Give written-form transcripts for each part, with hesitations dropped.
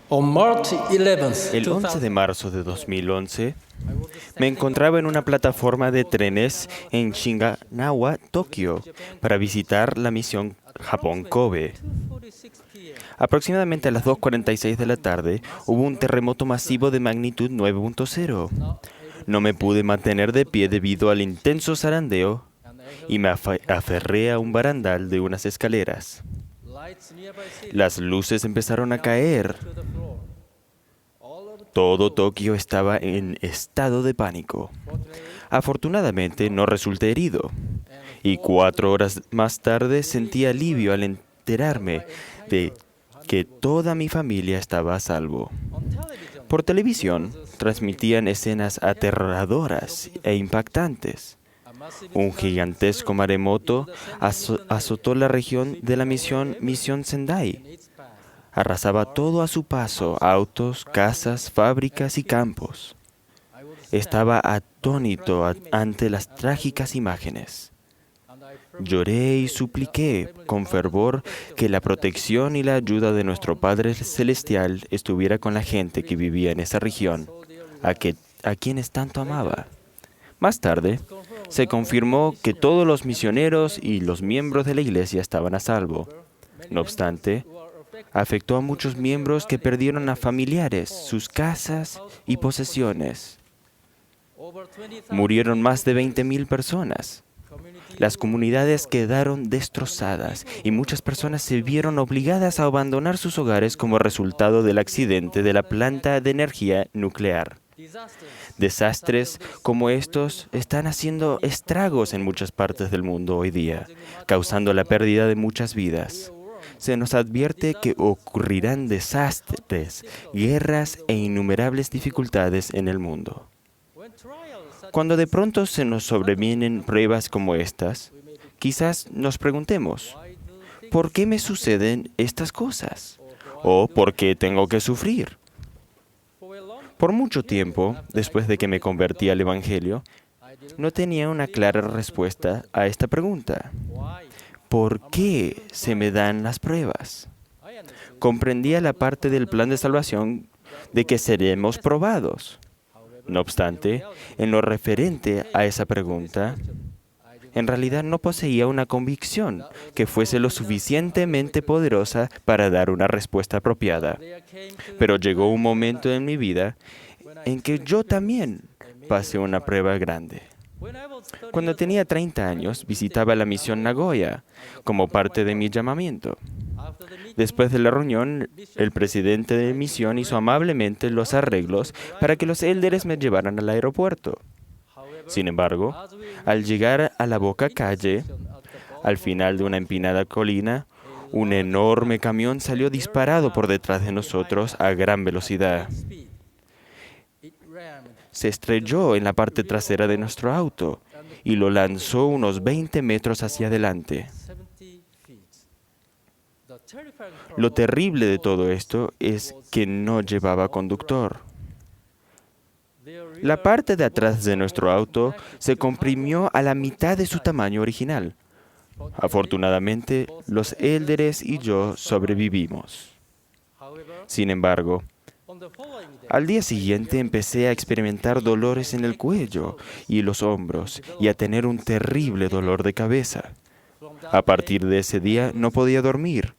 On March 11th, El 11 de marzo de 2011, me encontraba en una plataforma de trenes en Shinagawa, Tokio, para visitar la misión Japón-Kobe. Aproximadamente a las 2:46 de la tarde, hubo un terremoto masivo de magnitud 9.0. No me pude mantener de pie debido al intenso zarandeo y me aferré a un barandal de unas escaleras. Las luces empezaron a caer. Todo Tokio estaba en estado de pánico. Afortunadamente no resulté herido. Y 4 horas más tarde sentí alivio al enterarme de que toda mi familia estaba a salvo. Por televisión transmitían escenas aterradoras e impactantes. Un gigantesco maremoto azotó la región de la Misión Sendai. Arrasaba todo a su paso, autos, casas, fábricas y campos. Estaba atónito ante las trágicas imágenes. Lloré y supliqué con fervor que la protección y la ayuda de nuestro Padre Celestial estuviera con la gente que vivía en esa región, a quienes tanto amaba. Más tarde, se confirmó que todos los misioneros y los miembros de la iglesia estaban a salvo. No obstante, afectó a muchos miembros que perdieron a familiares, sus casas y posesiones. Murieron más de 20.000 personas. Las comunidades quedaron destrozadas y muchas personas se vieron obligadas a abandonar sus hogares como resultado del accidente de la planta de energía nuclear. Desastres como estos están haciendo estragos en muchas partes del mundo hoy día, causando la pérdida de muchas vidas. Se nos advierte que ocurrirán desastres, guerras e innumerables dificultades en el mundo. Cuando de pronto se nos sobrevienen pruebas como estas, quizás nos preguntemos, ¿por qué me suceden estas cosas? ¿O por qué tengo que sufrir? Por mucho tiempo, después de que me convertí al Evangelio, no tenía una clara respuesta a esta pregunta. ¿Por qué se me dan las pruebas? Comprendía la parte del plan de salvación de que seremos probados. No obstante, en lo referente a esa pregunta, en realidad no poseía una convicción que fuese lo suficientemente poderosa para dar una respuesta apropiada. Pero llegó un momento en mi vida en que yo también pasé una prueba grande. Cuando tenía 30 años, visitaba la misión Nagoya como parte de mi llamamiento. Después de la reunión, el presidente de misión hizo amablemente los arreglos para que los élderes me llevaran al aeropuerto. Sin embargo, al llegar a la boca calle, al final de una empinada colina, un enorme camión salió disparado por detrás de nosotros a gran velocidad. Se estrelló en la parte trasera de nuestro auto y lo lanzó unos 20 metros hacia adelante. Lo terrible de todo esto es que no llevaba conductor. La parte de atrás de nuestro auto se comprimió a la mitad de su tamaño original. Afortunadamente, los élderes y yo sobrevivimos. Sin embargo, al día siguiente empecé a experimentar dolores en el cuello y los hombros y a tener un terrible dolor de cabeza. A partir de ese día no podía dormir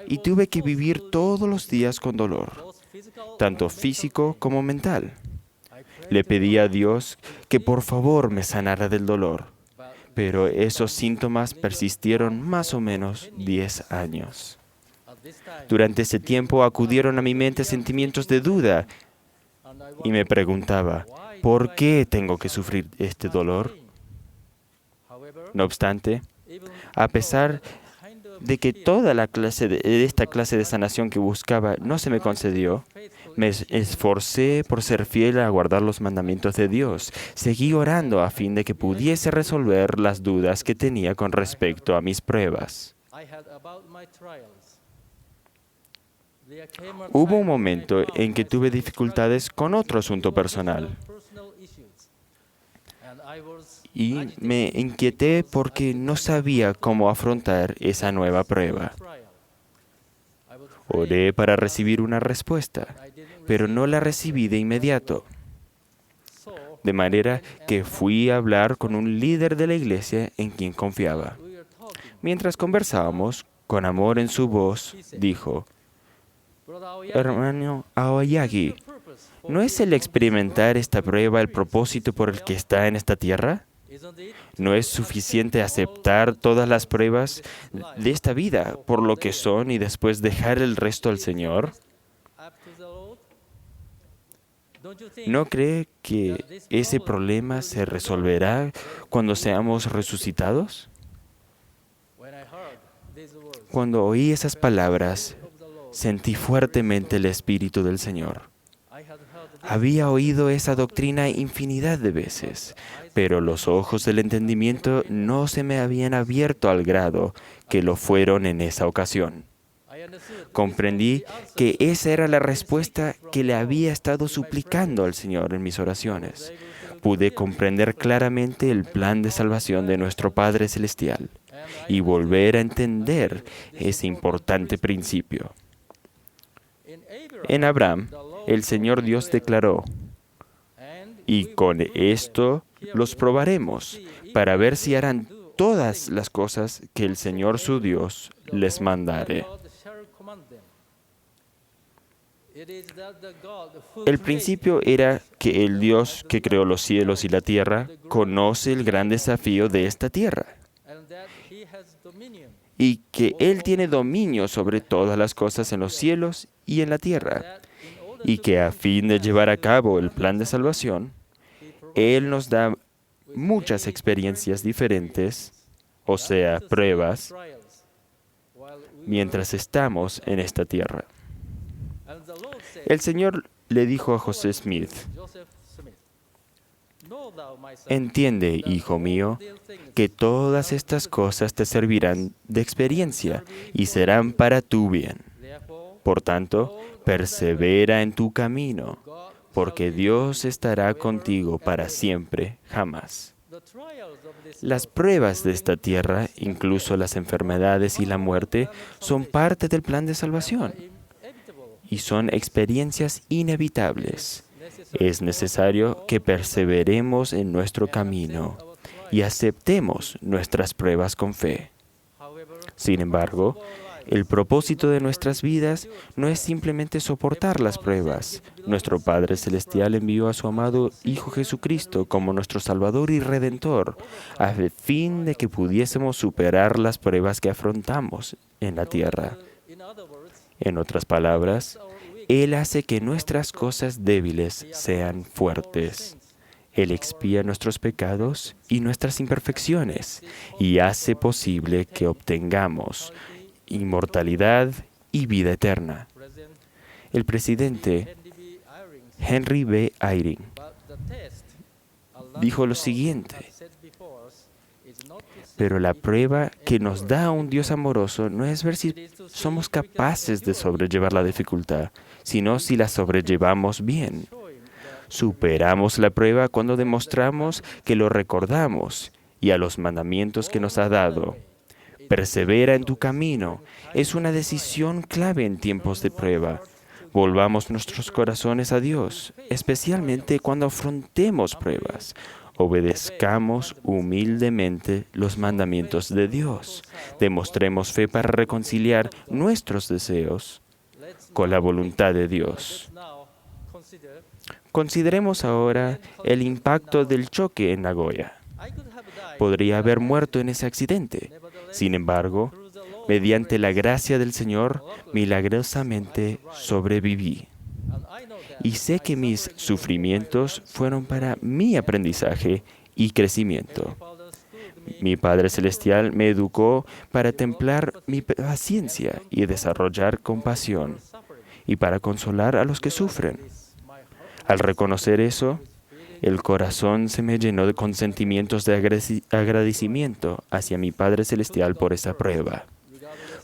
y tuve que vivir todos los días con dolor, tanto físico como mental. Le pedí a Dios que por favor me sanara del dolor, pero esos síntomas persistieron más o menos 10 años. Durante ese tiempo acudieron a mi mente sentimientos de duda y me preguntaba, ¿por qué tengo que sufrir este dolor? No obstante, a pesar de que toda esta clase de sanación que buscaba no se me concedió, me esforcé por ser fiel a guardar los mandamientos de Dios. Seguí orando a fin de que pudiese resolver las dudas que tenía con respecto a mis pruebas. Hubo un momento en que tuve dificultades con otro asunto personal y me inquieté porque no sabía cómo afrontar esa nueva prueba. Oré para recibir una respuesta, pero no la recibí de inmediato. De manera que fui a hablar con un líder de la iglesia en quien confiaba. Mientras conversábamos, con amor en su voz, dijo: Hermano Aoyagi, ¿no es el experimentar esta prueba el propósito por el que está en esta tierra? ¿No es suficiente aceptar todas las pruebas de esta vida por lo que son y después dejar el resto al Señor? ¿No cree que ese problema se resolverá cuando seamos resucitados? Cuando oí esas palabras, sentí fuertemente el Espíritu del Señor. Había oído esa doctrina infinidad de veces, pero los ojos del entendimiento no se me habían abierto al grado que lo fueron en esa ocasión. Comprendí que esa era la respuesta que le había estado suplicando al Señor en mis oraciones. Pude comprender claramente el plan de salvación de nuestro Padre Celestial y volver a entender ese importante principio. En Abraham, el Señor Dios declaró: y con esto los probaremos para ver si harán todas las cosas que el Señor su Dios les mandare. El principio era que el Dios que creó los cielos y la tierra conoce el gran desafío de esta tierra y que Él tiene dominio sobre todas las cosas en los cielos y en la tierra, y que a fin de llevar a cabo el plan de salvación, Él nos da muchas experiencias diferentes, o sea, pruebas, mientras estamos en esta tierra. El Señor le dijo a José Smith: entiende, hijo mío, que todas estas cosas te servirán de experiencia y serán para tu bien. Por tanto, persevera en tu camino, porque Dios estará contigo para siempre, jamás. Las pruebas de esta tierra, incluso las enfermedades y la muerte, son parte del plan de salvación y son experiencias inevitables. Es necesario que perseveremos en nuestro camino y aceptemos nuestras pruebas con fe. Sin embargo, el propósito de nuestras vidas no es simplemente soportar las pruebas. Nuestro Padre Celestial envió a su amado Hijo Jesucristo como nuestro Salvador y Redentor, a fin de que pudiésemos superar las pruebas que afrontamos en la tierra. En otras palabras, Él hace que nuestras cosas débiles sean fuertes. Él expía nuestros pecados y nuestras imperfecciones y hace posible que obtengamos inmortalidad y vida eterna. El presidente Henry B. Eyring dijo lo siguiente: pero la prueba que nos da un Dios amoroso no es ver si somos capaces de sobrellevar la dificultad, sino si la sobrellevamos bien. Superamos la prueba cuando demostramos que lo recordamos y a los mandamientos que nos ha dado. Persevera en tu camino. Es una decisión clave en tiempos de prueba. Volvamos nuestros corazones a Dios, especialmente cuando afrontemos pruebas. Obedezcamos humildemente los mandamientos de Dios. Demostremos fe para reconciliar nuestros deseos con la voluntad de Dios. Consideremos ahora el impacto del choque en Nagoya. Podría haber muerto en ese accidente. Sin embargo, mediante la gracia del Señor, milagrosamente sobreviví. Y sé que mis sufrimientos fueron para mi aprendizaje y crecimiento. Mi Padre Celestial me educó para templar mi paciencia y desarrollar compasión, y para consolar a los que sufren. Al reconocer eso, el corazón se me llenó con sentimientos de agradecimiento hacia mi Padre Celestial por esa prueba.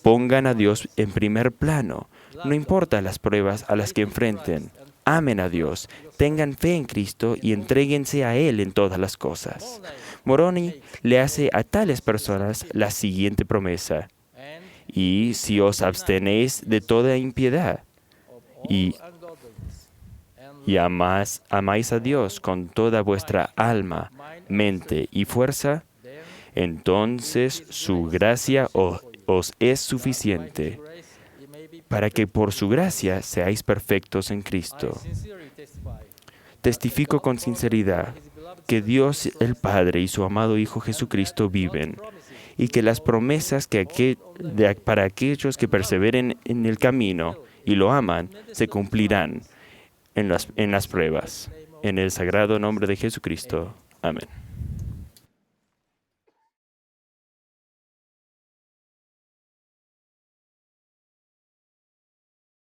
Pongan a Dios en primer plano, no importa las pruebas a las que enfrenten. Amen a Dios, tengan fe en Cristo y entréguense a Él en todas las cosas. Moroni le hace a tales personas la siguiente promesa: Y si os abstenéis de toda impiedad y amáis a Dios con toda vuestra alma, mente y fuerza, entonces su gracia os es suficiente, para que por su gracia seáis perfectos en Cristo. Testifico con sinceridad que Dios el Padre y su amado Hijo Jesucristo viven, y que las promesas para aquellos que perseveren en el camino y lo aman se cumplirán en las pruebas. En el sagrado nombre de Jesucristo. Amén.